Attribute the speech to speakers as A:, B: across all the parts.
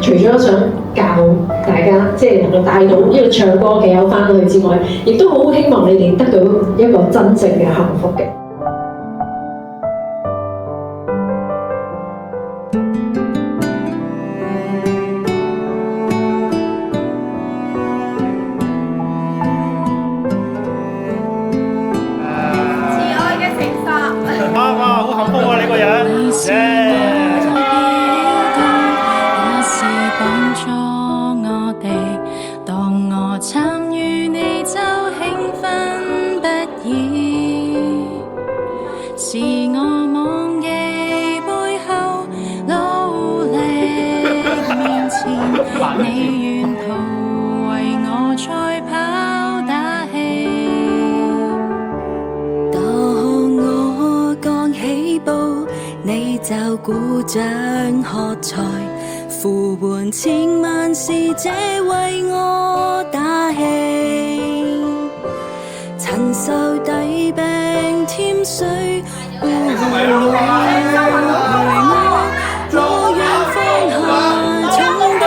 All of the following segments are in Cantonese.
A: 除咗想教大家，即係能夠帶到呢個唱歌嘅友翻去之外，亦都好希望你哋得到一個真正嘅幸福嘅。
B: 慈愛嘅誠實。
C: 哇，好幸福啊！你個人，
D: 幫助我哋，當我參與你就興奮不已，是我忘記背後努力面前，你沿途為我賽跑打氣。當我剛起步，你就鼓掌喝彩。呼喚千萬使者為我打氣，曾受大病添水，呼喚你陪我，我讓放下重擔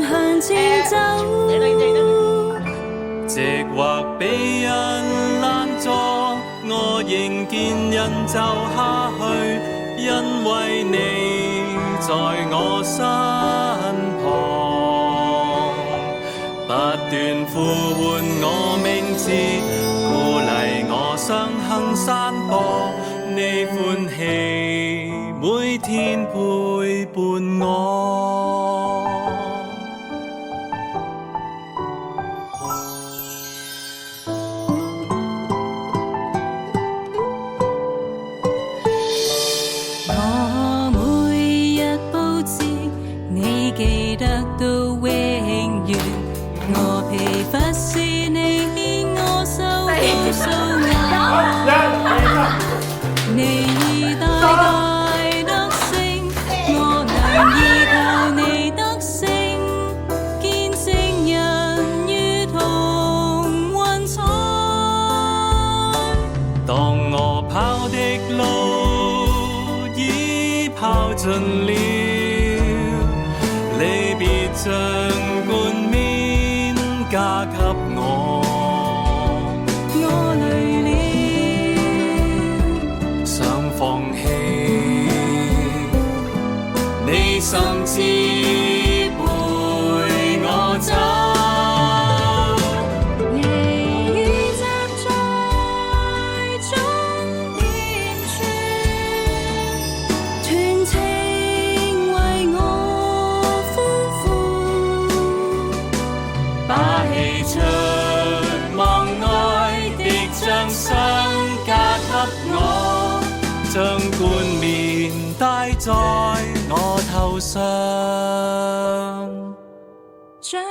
D: 向前走。
E: 直或被人攔阻，我仍堅忍走下去，因為你在我身旁，不斷呼喚我名字，鼓勵我上行山坡，你歡喜每天陪伴我。
D: 記得到永遠，我疲乏是你牽我手掃我，你已大大得勝，我能依靠你得勝，見證人如同雲彩。
E: 當我跑的路已跑盡了，離別像冠冕加給我，
D: 我累了，
E: 想放棄，你甚至陪我走。把氣出望愛的掌聲加給我，將冠冕戴在我頭上，
D: 將